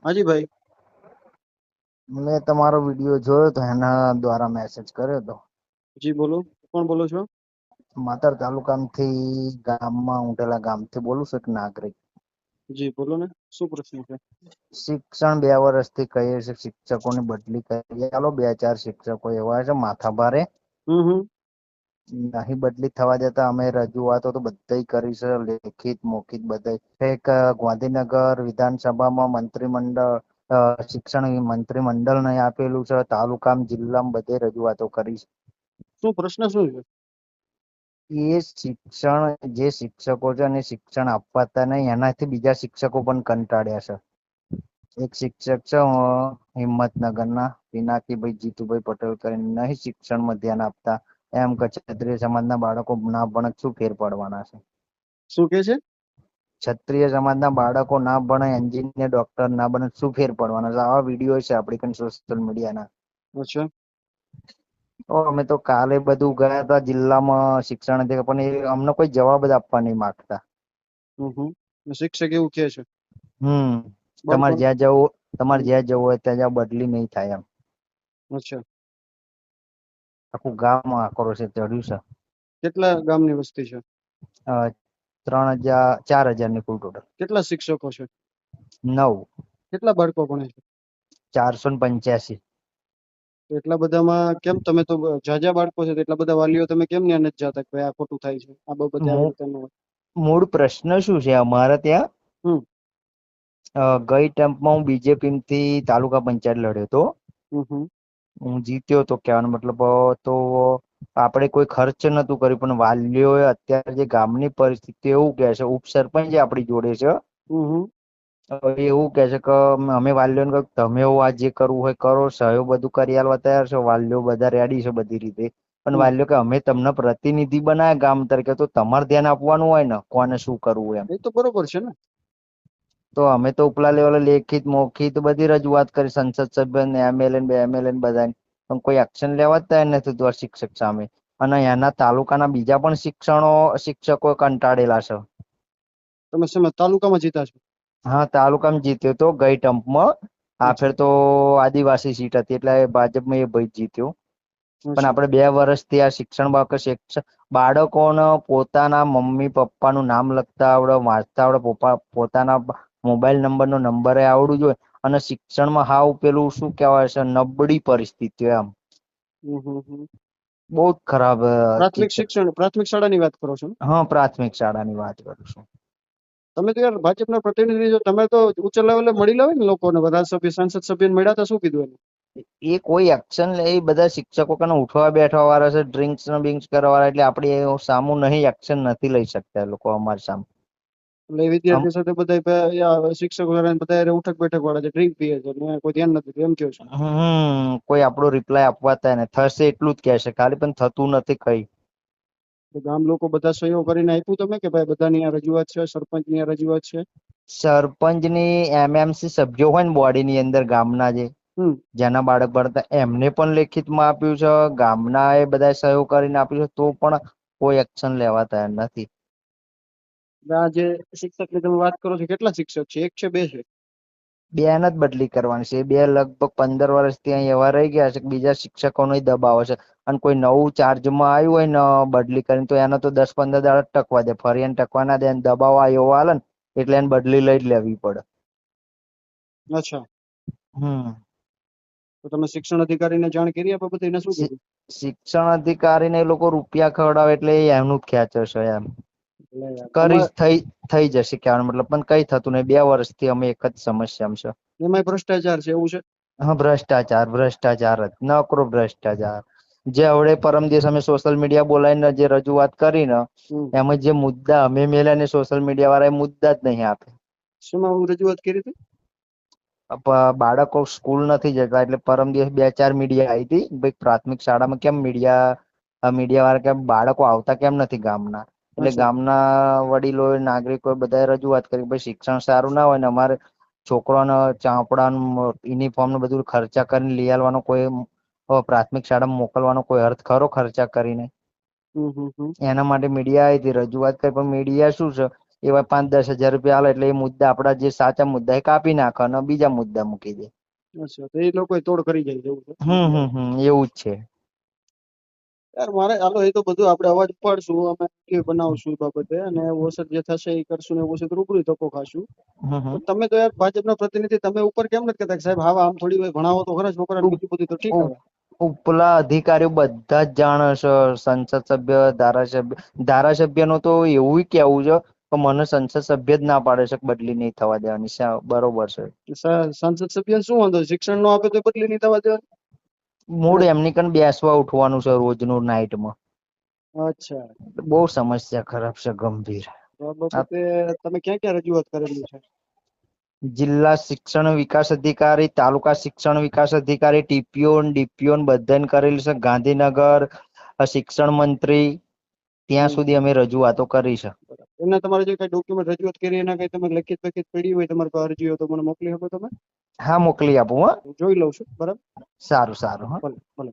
હાજી ભાઈ. મેં તમારો વિડીયો જોયો તો એના દ્વારા મેસેજ કર્યો હતો. જી બોલો. કોણ બોલો છો? માતર તાલુકામાંથી ગામમાં ઉંટેલા ગામથી બોલું છું, એક નાગરિક. જી બોલો ને, શું પ્રશ્ન છે? શિક્ષણ 2 વર્ષથી કહીએ છે, શિક્ષકોની બદલી કરી ચાલો, 2-4 શિક્ષકો એવા છે માથાભારે, હમ. નહીં બદલી થવા દેતા. અમે રજૂઆતો તો બધાય કરી છે, લેખિત મૌખિક બધાય. એક ગાંધીનગર વિધાનસભામાં મંત્રીમંડળ શિક્ષણ મંત્રીમંડળ ને આપેલું છે, તાલુકામાં જિલ્લામાં બધે રજૂઆતો કરી છે. શું પ્રશ્ન શું છે? એ શિક્ષણ જે શિક્ષકો છે અને શિક્ષણ આપવાતા નહીં, એનાથી બીજા શિક્ષકો પણ કંટાળ્યા છે. એક શિક્ષક છે હિંમતનગરના પિનાકીભાઈ જીતુભાઈ પટેલ કરીને, નહીં શિક્ષણમાં ધ્યાન આપતા. એમ કે ક્ષત્રિય સમાજના બાળકો ના ભણે શું ફેર પડવાના છે? શું કે છે? ક્ષત્રિય સમાજના બાળકો ના ભણે, એન્જિનિયર ડોક્ટર ના બને, શું ફેર પડવાના છે? આવા વિડીયો છે આપડી કન સોશિયલ મીડિયાના. અચ્છા. અમે તો કાલે બધું ગયા હતા જિલ્લામાં શિક્ષણ અધિકારી, પણ એ અમને કોઈ જવાબ જ આપવા નહીં માંગતા. શિક્ષક એવું કે છે તમારે બાળકો. જ્યાં જવું તમારે જ્યાં જવું હોય ત્યાં જાવ, બદલી નહીં થાય એમ. અચ્છા. આખું ગામ આક્રોશે ચડ્યું છે. કેટલા ગામની વસ્તી છે? 3,000 4,000 ની કુલ ટોટલ. કેટલા શિક્ષકો છે? 9. કેટલા બાળકો ભણે છે? 485. એટલા બધામાં કેમ તમે તો જાજા બાળકો છે, એટલા બધા વાલીઓ તમે કેમ ત્યાં નથી જતા? ભાઈ આ ખોટું થાય છે, આ બાબતે આવી રીતે ન હોય. મૂળ પ્રશ્ન શું છે અમારે ત્યાં? હમ ગઈ ટેમ્પમાં હું બીજેપી થી તાલુકા પંચાયત લડ્યો હતો. હમ. હું જીત્યો તો, કહેવાનો મતલબ તો આપણે કોઈ ખર્ચ નતું કર્યું, પણ વાલીઓ અત્યારે જે ગામની પરિસ્થિતિ એવું કે છે, ઉપસરપંચ આપણી જોડે છે. હમ. એવું કે છે કે અમે વાલીઓને કહ્યું તમે આ જે કરવું હોય કરો, સહયોગ બધું કરી આલવા તૈયાર છો, વાલીઓ બધા રેડી છે બધી રીતે. પણ હમ વાલીઓ કે અમે તમને પ્રતિનિધિ બનાવ્યા ગામ તરીકે, તો તમારે ધ્યાન આપવાનું હોય ને કોને શું કરવું એમ. એ તો બરોબર છે ને. તો અમે તો ઉપલા લેવલે લેખિત મૌખિત બધી રજૂઆત કરી, સંસદ સભ્યને, MLA ને 2 MLA ને બધાને, પણ કોઈ એક્શન લેવા જ તૈયાર નથી થતું આ શિક્ષક સામે. અને એના તાલુકાના બીજા પણ શિક્ષકો કંટાળેલા છે. તમે શેમાં તાલુકામાં જીતા છો? હા, તાલુકામાં જીત્યો તો ગઈ ટમ્પમાં. આ ફેર અચ્છા. તો આદિવાસી સીટ હતી એટલે ભાજપમાં એ ભાઈ જીત્યો. પણ અચ્છા. આપણે 2 વર્ષથી આ શિક્ષણ બાળકોને પોતાના મમ્મી પપ્પાનું નામ લખતા આવડે, વાંચતા આવડે, પોતાના મોબાઈલ નંબર આવડવું જોઈએ. અને શિક્ષણમાં હાવ પેલું શું કહેવાય છે, નબળી પરિસ્થિતિ એમ. હમ. બહુ જ ખરાબ પ્રાથમિક શિક્ષક. શિક્ષણ, પ્રાથમિક શાળાની વાત કરો છો ને? હા, પ્રાથમિક શાળાની વાત કરું છું. તમે તો યાર ભાજપના પ્રતિનિધિ છો, તમે તો ઉચ્ચ લેવલે મળી લાવે ને લોકોને, ધારાસભ્ય સંસદ સભ્યને મળ્યા હતા, શું કીધું એને? એ કોઈ એક્શન લે, એ બધા શિક્ષકો કને ઉઠવા બેઠવા વાળા છે, ડ્રિંક્સ બિંક્સ કરવા વાળા, એટલે આપડે સામું નહીં એક્શન નથી લઈ શકતા એ લોકો અમારી સામે. એટલે વિદ્યાર્થીઓ સાથે બધા શિક્ષકો બધા ઉઠક બેઠક વાળા છે, ડ્રિંક પીએ છે, કોઈ ધ્યાન નથી એમ કહો છો? કોઈ આપણો રિપ્લાય આપવા તૈયાર નહીં. થશે એટલું જ કહેશે ખાલી, પણ થતું નથી કઈ. તો ગામ લોકો બધા સહયોગ કરીને આપ્યું તમે કે ભાઈ બધાની આ રજૂઆત છે, સરપંચની આ રજૂઆત છે? સરપંચની MMC સભ્યો હોય ને બોડીની અંદર ગામના હમ. જેના બાળક ભણતા એમને પણ લેખિતમાં આપ્યું છે, ગામના એ બધા સહયોગ કરીને આપ્યું છે, તો પણ કોઈ એક્શન લેવા તૈયાર નથી. આ જે શિક્ષકની તમે વાત કરો છો, કેટલા શિક્ષક છે? 1 છે, 2 છે? 2 જ બદલી કરવાની છે. 2 લગભગ 15 વર્ષથી અહીં એવા રહી ગયા છે કે બીજા શિક્ષકોનો દબાવ છે. અને કોઈ નવું ચાર્જમાં આવ્યું હોય ને બદલી કરીને, તો એને તો 10-15 દાડા ટકવા દે, ફરી એને ટકવા ના દે. દબાવ એવો હાલે ને એટલે એને બદલી લઈ જ લેવી પડે. અચ્છા. હમ. તો તમે શિક્ષણ અધિકારીને જાણ કરી? આ બાબતે એને શું કીધું? શિક્ષણ અધિકારીને એ લોકો રૂપિયા ખવડાવે એટલે એમનું જ ખેંચે છે એમ. એટલે યાર કરીશ થઈ જશે કહેવાનો મતલબ, પણ કઈ થતું નહીં. 2 વર્ષથી અમે એક જ સમસ્યામાં છે. એમાંય ભ્રષ્ટાચાર છે એવું છે? હા, ભ્રષ્ટાચાર જ, નકરો ભ્રષ્ટાચાર. જે હવડે પરમ દિવસ અમે સોશિયલ મીડિયા બોલાવીને જે રજૂઆત કરી ને, હમ. એમાં જે મુદ્દા અમે મેલ્યા ને સોશિયલ મીડિયા વાળા એ મુદ્દા જ નહીં આપે. શેમાં રજૂઆત કરી હતી? બાળકો સ્કૂલ નથી જતા એટલે પરમ દિવસ 2-4 મીડિયા આવી હતી. ભાઈ પ્રાથમિક શાળામાં કેમ મીડિયા વાળા કેમ બાળકો આવતા કેમ નથી ગામના? એટલે અચ્છા. ગામના વડીલો નાગરિકો બધાએ રજૂઆત કરી, ભાઈ શિક્ષણ સારું ના હોય ને અમારે છોકરાને ચાપડાનું યુનિફોર્મ બધું ખર્ચા કરીને લઈ આવવાનો કોઈ પ્રાથમિક શાળામાં મોકલવાનો કોઈ અર્થ ખરો ખર્ચા કરીને? હમ. એના માટે મીડિયા આવી હતી, રજૂઆત કરી, પણ મીડિયા શું છે, એવા 5-10 હજાર રૂપિયા હાલે એટલે એ મુદ્દા આપડા જે સાચા મુદ્દા એ કાપી નાખે અને બીજા મુદ્દા મૂકી દે. અચ્છા, તો એ લોકો તોડ કરી જાય છે એવું છે. એવું જ છે. યાર મારે હાલો એ તો બધું આપણે અવાજ ઉપાડશું, અમે વિડીયો બનાવશું એ બાબતે, અને ઓસર જે થશે એ કરશું ને ઓસર રૂબરૂ ધક્કો ખાશું. હમ પણ તમે તો યાર ભાજપના પ્રતિનિધિ, તમે ઉપર કેમ નથી કહેતા કે સાહેબ હા આમ થોડી વાર ભણાવો તો ખરા છોકરાને, બીજું બધું તો ઠીક આવે. ઉપલા અધિકારીઓ બધા જ જાણે છે, સંસદ સભ્ય, ધારાસભ્ય નું તો એવું કેવું છે કે મને સંસદ સભ્ય જ ના પાડે છે કે બદલી નહીં થવા દેવાની. બરોબર છે. સંસદ સભ્ય શું વાંધો, શિક્ષણ નો આપે તો બદલી નહીં થવા દેવાની. મૂળ એમની કન બેસવા ઉઠવાનું છે રોજનું નાઈટમાં. અચ્છા, બહુ સમસ્યા ખરાબ છે, ગંભીર. તો આ બાબતે તમે ક્યાં ક્યાં રજૂઆત કરેલી છે? જિલ્લા શિક્ષણ વિકાસ અધિકારી, તાલુકા શિક્ષણ વિકાસ અધિકારી, ટીપીઓ, ડીપીઓ બધાને કરેલું છે. ગાંધીનગર શિક્ષણ મંત્રી ત્યાં સુધી અમે રજૂઆતો કરી છે. એના તમારે જે કઈ ડોક્યુમેન્ટ રજૂઆત કરી એના કઈ તમે લખિત પડી હોય તમારી પાસે અરજી હોય તો મને મોકલી શકો તમે? હા, મોકલી આપું. હા, જોઈ લઉં છું. બરાબર, સારું સારું. હા. ભલે ભલે.